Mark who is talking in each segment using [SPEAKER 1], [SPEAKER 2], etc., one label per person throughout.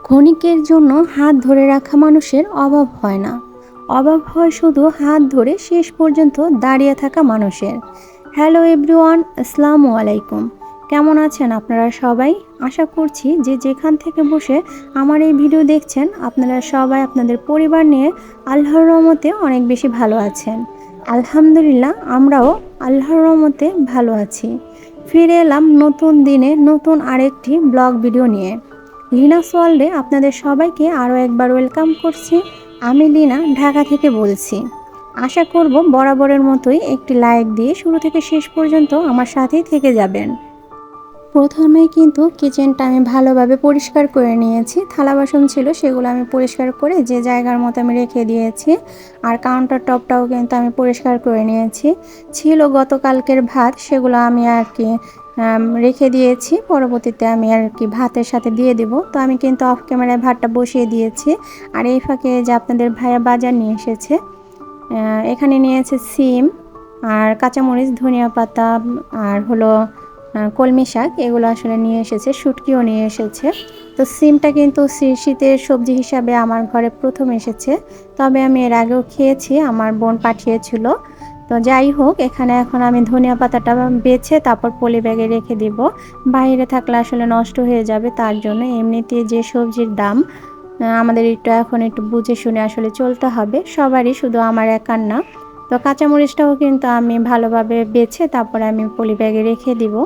[SPEAKER 1] ক্ষণিকের জন্য হাত ধরে রাখা মানুষের অভাব হয় না, অভাব হয় শুধু হাত ধরে শেষ পর্যন্ত দাঁড়িয়ে থাকা মানুষের। হ্যালো এভরিওয়ান, আসসালামু আলাইকুম। কেমন আছেন আপনারা সবাই? আশা করছি যে যেখান থেকে বসে আমার এই ভিডিও দেখছেন আপনারা সবাই আপনাদের পরিবার নিয়ে আল্লাহর রহমতে অনেক বেশি ভালো আছেন। আলহামদুলিল্লাহ, আমরাও আল্লাহর রহমতে ভালো আছি। ফিরে এলাম নতুন দিনে নতুন আরেকটি ব্লগ ভিডিও নিয়ে। লিনাস ওয়ার্ল্ডে আপনাদের সবাইকে আরও একবার ওয়েলকাম করছি। আমি লিনা, ঢাকা থেকে বলছি। আশা করব বরাবরের মতোই একটি লাইক দিয়ে শুরু থেকে শেষ পর্যন্ত আমার সাথেই থেকে যাবেন। প্রথমেই কিন্তু কিচেনটা আমি ভালোভাবে পরিষ্কার করে নিয়েছি। থালা বাসন ছিল, সেগুলো আমি পরিষ্কার করে যে জায়গার মতো আমি রেখে দিয়েছি। আর কাউন্টার টপটাও কিন্তু আমি পরিষ্কার করে নিয়েছি। ছিল গতকালকের ভাত, সেগুলো আমি আর কি রেখে দিয়েছি। পরবর্তীতে আমি আর কি ভাতের সাথে দিয়ে দেব। তো আমি কিন্তু অফ ক্যামেরায় ভাতটা বসিয়ে দিয়েছি। আর এই ফাঁকে যে আপনাদের ভাইয়া বাজার নিয়ে এসেছে, এখানে নিয়েছে সিম আর কাঁচামরিচ, ধনিয়া পাতা আর হলো কলমি শাক, এগুলো আসলে নিয়ে এসেছে। শুটকিও নিয়ে এসেছে। তো সিমটা কিন্তু শীতের সবজি হিসাবে আমার ঘরে প্রথম এসেছে, তবে আমি এর আগেও খেয়েছি, আমার বোন পাঠিয়েছিল। তো যাই হোক, এখানে এখন আমি ধনিয়া পাতাটা বেছে তারপর পলি ব্যাগে রেখে দিব। বাইরে থাকলে আসলে নষ্ট হয়ে যাবে, তার জন্য এমনিতে যে সবজির দাম আমাদের এখন একটু বুঝে শুনে আসলে চলতে হবে সবারই, শুধু আমার একার না। তো কাঁচামরিচটাও কিন্তু আমি ভালোভাবে বেছে তারপরে আমি পলি ব্যাগে রেখে দিব।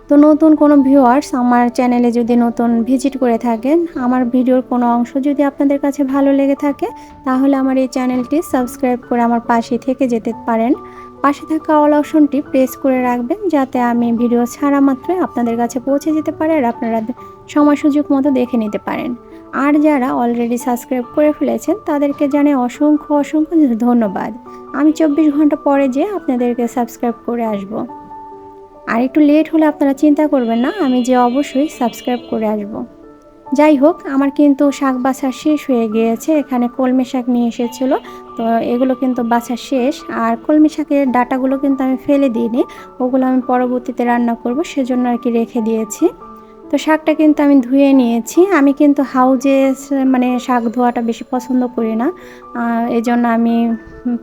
[SPEAKER 1] তো নতুন কোনো ভিউয়ার্স আমার চ্যানেলে যদি নতুন ভিজিট করে থাকেন, আমার ভিডিওর কোনো অংশ যদি আপনাদের কাছে ভালো লেগে থাকে, তাহলে আমার এই চ্যানেলটি সাবস্ক্রাইব করে আমার পাশে থেকে যেতে পারেন। পাশে থাকা অল অপশনটি প্রেস করে রাখবেন, যাতে আমি ভিডিও ছাড়া মাত্রই আপনাদের কাছে পৌঁছে যেতে পারে আর আপনারা সময় সুযোগ মতো দেখে নিতে পারেন। আর যারা অলরেডি সাবস্ক্রাইব করে ফেলেছেন তাদেরকে জানাই অসংখ্য অসংখ্য ধন্যবাদ। আমি 24 ঘন্টা পরে যে আপনাদেরকে সাবস্ক্রাইব করে আসব। আর একটু লেট হলে আপনারা চিন্তা করবেন না, আমি যে অবশ্যই সাবস্ক্রাইব করে আসব। যাই হোক, আমার কিন্তু শাক বাছা শেষ হয়ে গিয়েছে। এখানে কলমি শাক নিয়ে এসেছিলো, তো এগুলো কিন্তু বাছা শেষ। আর কলমি শাকের ডাঁটাগুলো কিন্তু আমি ফেলে দিইনি, ওগুলো আমি পরবর্তীতে রান্না করব, সেজন্য আর কি রেখে দিয়েছি। তো শাকটা কিন্তু আমি ধুয়ে নিয়েছি। আমি কিন্তু হাউজে মানে শাক ধোয়াটা বেশি পছন্দ করি না, এই জন্য আমি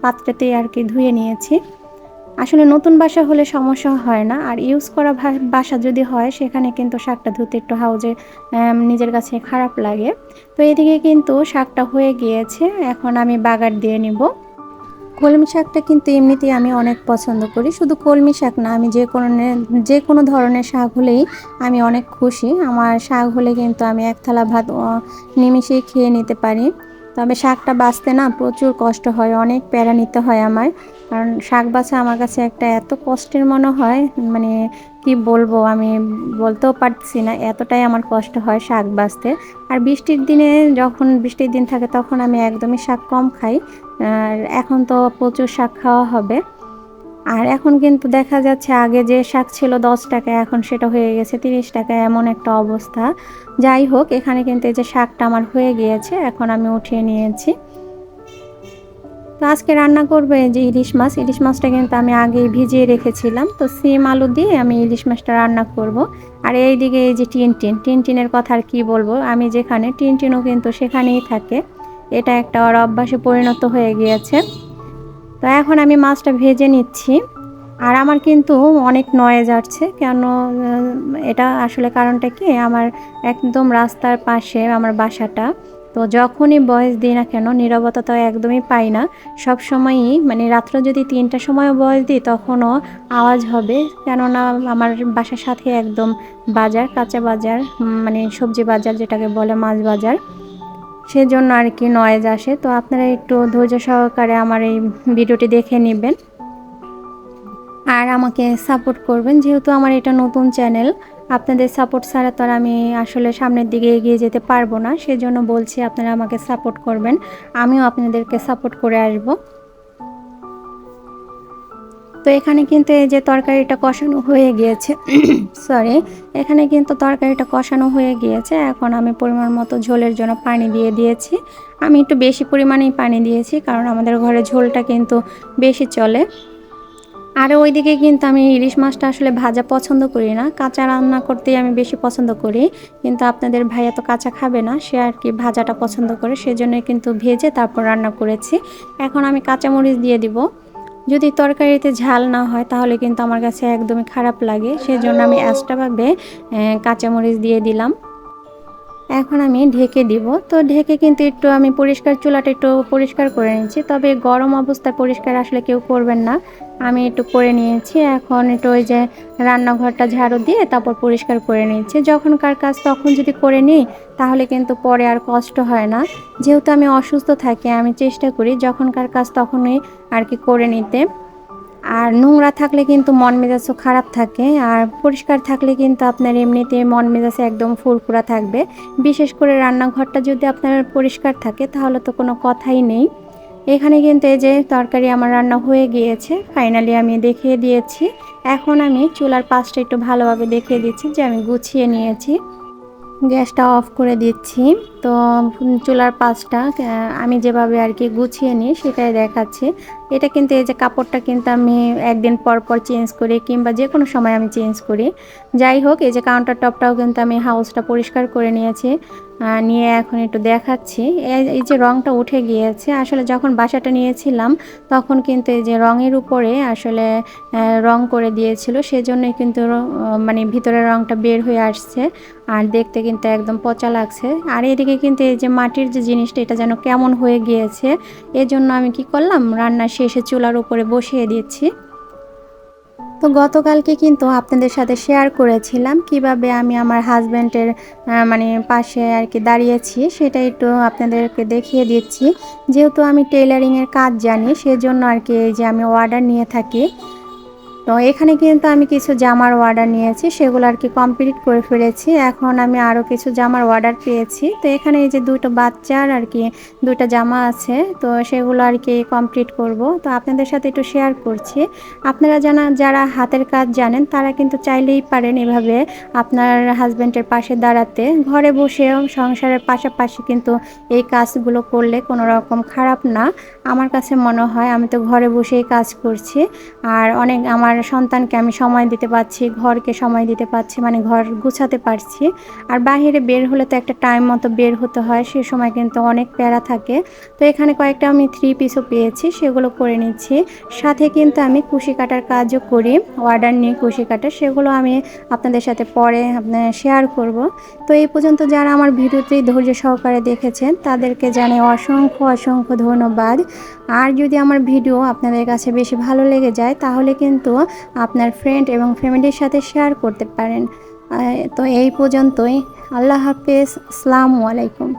[SPEAKER 1] পাত্রেতেই আর কি ধুয়ে নিয়েছি। আসলে নতুন বাসা হলে সমস্যা হয় না, আর ইউজ করা বাসা যদি হয় সেখানে কিন্তু শাকটা ধুতে একটু হাউজে নিজের কাছে খারাপ লাগে। তো এদিকে কিন্তু শাকটা হয়ে গিয়েছে, এখন আমি বাগার দিয়ে নিব। কলমি শাকটা কিন্তু এমনিতেই আমি অনেক পছন্দ করি। শুধু কলমি শাক না, আমি যে কোনো ধরনের শাক হলেই আমি অনেক খুশি। আমার শাক হলে কিন্তু আমি এক থালা ভাত নিমিষেই খেয়ে নিতে পারি। তবে শাকটা বাছতে না প্রচুর কষ্ট হয়, অনেক প্যারা নিতে হয় আমার। কারণ শাক বাছা আমার কাছে একটা এত কষ্টের মনে হয়, মানে কি বলবো, আমি বলতেও পারছি না, এতটাই আমার কষ্ট হয় শাক বাছতে। আর বৃষ্টির দিনে, যখন বৃষ্টির দিন থাকে তখন আমি একদমই শাক কম খাই। আর এখন তো প্রচুর শাক খাওয়া হবে। আর এখন কিন্তু দেখা যাচ্ছে আগে যে শাক ছিল 10 টাকা, এখন সেটা হয়ে গেছে 30 টাকা, এমন একটা অবস্থা। যাই হোক, এখানে কিন্তু এই যে শাকটা আমার হয়ে গিয়েছে, এখন আমি উঠিয়ে নিয়েছি। তো আজকে রান্না করবো এই যে ইলিশ মাছ। ইলিশ মাছটা কিন্তু আমি আগেই ভিজিয়ে রেখেছিলাম। তো সিম আলু দিয়ে আমি ইলিশ মাছটা রান্না করব। আর এইদিকে এই যে টিনটিনের কথা আর কি বলবো, আমি যেখানে টিনটিনও কিন্তু সেখানেই থাকে। এটা একটা ওর অভ্যাসে পরিণত হয়ে গিয়েছে। তো এখন আমি মাছটা ভেজে নিচ্ছি। আর আমার কিন্তু অনেক নয়েজ আসছে কেন, এটা আসলে কারণটা কি, আমার একদম রাস্তার পাশে আমার বাসাটা। তো যখনই ভয়েস দিই না কেন, নীরবতা তো একদমই পাই না। সব সময়ই মানে রাত্র যদি 3টার সময়ও ভয়েস দিই তখনও আওয়াজ হবে, কেননা আমার বাসার সাথে একদম বাজার, কাঁচা বাজার, মানে সবজি বাজার যেটাকে বলে, মাছ বাজার, সেজন্য আর কি নয়েজ আসে। তো আপনারা একটু ধৈর্য সহকারে আমার এই ভিডিওটি দেখে নেবেন আর আমাকে সাপোর্ট করবেন, যেহেতু আমার এটা নতুন চ্যানেল। আপনাদের সাপোর্ট ছাড়া তো আর আমি আসলে সামনের দিকে এগিয়ে যেতে পারবো না, সেজন্য বলছি আপনারা আমাকে সাপোর্ট করবেন, আমিও আপনাদেরকে সাপোর্ট করে আসব। তো এখানে কিন্তু এই যে তরকারিটা কষানো হয়ে গিয়েছে সরি, এখানে কিন্তু তরকারিটা কষানো হয়ে গিয়েছে। এখন আমি পরিমাণ মতো ঝোলের জন্য পানি দিয়ে দিয়েছি। আমি একটু বেশি পরিমাণেই পানি দিয়েছি, কারণ আমাদের ঘরে ঝোলটা কিন্তু বেশি চলে। আর ওইদিকে কিন্তু আমি ইলিশ মাছটা আসলে ভাজা পছন্দ করি না, কাঁচা রান্না করতেই আমি বেশি পছন্দ করি। কিন্তু আপনাদের ভাইয়া তো কাঁচা খাবে না, সে আর কি ভাজাটা পছন্দ করে, সেজন্যই কিন্তু ভেজে তারপর রান্না করেছি। এখন আমি কাঁচামরিচ দিয়ে দিব। যদি তরকারিতে ঝাল না হয় তাহলে কিন্তু আমার কাছে একদমই খারাপ লাগে, সেজন্য আমি এক্সট্রাভাবে কাঁচামরিচ দিয়ে দিলাম। এখন আমি ঢেকে দিব। তো ঢেকে কিন্তু একটু আমি চুলাটা একটু পরিষ্কার করে নিচ্ছি। তবে গরম অবস্থায় পরিষ্কার আসলে কেউ করবেন না। আমি একটু করে নিয়েছি। এখন একটু ওই যে রান্নাঘরটা ঝাড়ু দিয়ে তারপর পরিষ্কার করে নিচ্ছি। যখনকার কাজ তখন যদি করে নিই তাহলে কিন্তু পরে আর কষ্ট হয় না। যেহেতু আমি অসুস্থ থাকি, আমি চেষ্টা করি যখনকার কাজ তখনই আর কি করে নিতে। আর নোংরা থাকলে কিন্তু মন মেজাজও খারাপ থাকে, আর পরিষ্কার থাকলে কিন্তু আপনার এমনিতে মন মেজাজ একদম ফুরফুরা থাকবে। বিশেষ করে রান্নাঘরটা যদি আপনার পরিষ্কার থাকে তাহলে তো কোনো কথাই নেই। এখানে কিন্তু এই যে তরকারি আমার রান্না হয়ে গিয়েছে, ফাইনালি আমি দেখিয়ে দিয়েছি। এখন আমি চুলার পাশটা একটু ভালোভাবে দেখিয়ে দিচ্ছি যে আমি গুছিয়ে নিয়েছি। গ্যাসটা অফ করে দিচ্ছি। তো চুলার পাশটা আমি যেভাবে আর কি গুছিয়ে নিই সেটাই দেখাচ্ছি। এটা কিন্তু এই যে কাপড়টা কিন্তু আমি একদিন পর পর চেঞ্জ করি, কিংবা যে কোনো সময় আমি চেঞ্জ করি। যাই হোক, এই যে কাউন্টার টপটাও কিন্তু আমি হাউসটা পরিষ্কার করে নিয়েছি। নিয়ে এখন একটু দেখাচ্ছি। এই যে রঙটা উঠে গিয়েছে, আসলে যখন বাসাটা নিয়েছিলাম তখন কিন্তু এই যে রঙের উপরে আসলে রং করে দিয়েছিল, সেজন্যই কিন্তু মানে ভিতরের রঙটা বের হয়ে আসছে। আর দেখতে কিন্তু একদম পচা লাগছে। আর এদিকে কিন্তু এই যে মাটির যে জিনিসটা, এটা যেন কেমন হয়ে গিয়েছে। এজন্য আমি কি করলাম, রান্না শেষে চুলার উপরে বসিয়ে দিচ্ছি। তো গতকালকে কিন্তু আপনাদের সাথে শেয়ার করেছিলাম কিভাবে আমি আমার হাজব্যান্ডের মানে পাশে আর কি দাঁড়িয়েছি, সেটা একটু আপনাদেরকে দেখিয়ে দিচ্ছি। যেহেতু আমি টেইলারিংয়ের কাজ জানি, সেজন্য আর কি এই যে আমি অর্ডার নিয়ে থাকি। তো এখানে কিন্তু আমি কিছু জামার অর্ডার নিয়েছি, সেগুলো আর কি কমপ্লিট করে ফেলেছি। এখন আমি আরও কিছু জামার অর্ডার পেয়েছি। তো এখানে এই যে দুটো বাচ্চার আর কি দুইটা জামা আছে, তো সেগুলো আর কি কমপ্লিট করব। তো আপনাদের সাথে একটু শেয়ার করছি। আপনারা যারা হাতের কাজ জানেন তারা কিন্তু চাইলেই পারেন এভাবে আপনার হাজব্যান্ডের পাশে দাঁড়াতে। ঘরে বসেও সংসারের পাশাপাশি কিন্তু এই কাজগুলো করলে কোনো রকম খারাপ না। আমার কাছে মনে হয় আমি তো ঘরে বসেই কাজ করছি, আর অনেক আমার সন্তানকে আমি সময় দিতে পারছি, ঘরকে সময় দিতে পারছি, মানে ঘর গুছাতে পারছি। আর বাইরে বের হলে তো একটা টাইম মতো বের হতে হয়, সে সময় কিন্তু অনেক প্যারা থাকে। তো এখানে কয়েকটা আমি 3 পিসও পেয়েছি, সেগুলো করে নিচ্ছি। সাথে কিন্তু আমি কুশি কাটার কাজও করি, অর্ডার নিই কুশি কাটার, সেগুলো আমি আপনাদের সাথে পরে শেয়ার করব। তো এই পর্যন্ত যারা আমার ভিডিওটি ধৈর্য সহকারে দেখেছেন তাদেরকে জানাই অসংখ্য অসংখ্য ধন্যবাদ। আর যদি আমার ভিডিও আপনাদের কাছে বেশি ভালো লেগে যায় তাহলে কিন্তু আপনার ফ্রেন্ড এবং ফ্যামিলির সাথে শেয়ার করতে পারেন। তো এই পর্যন্তই। আল্লাহ হাফেজ। আসসালামু আলাইকুম।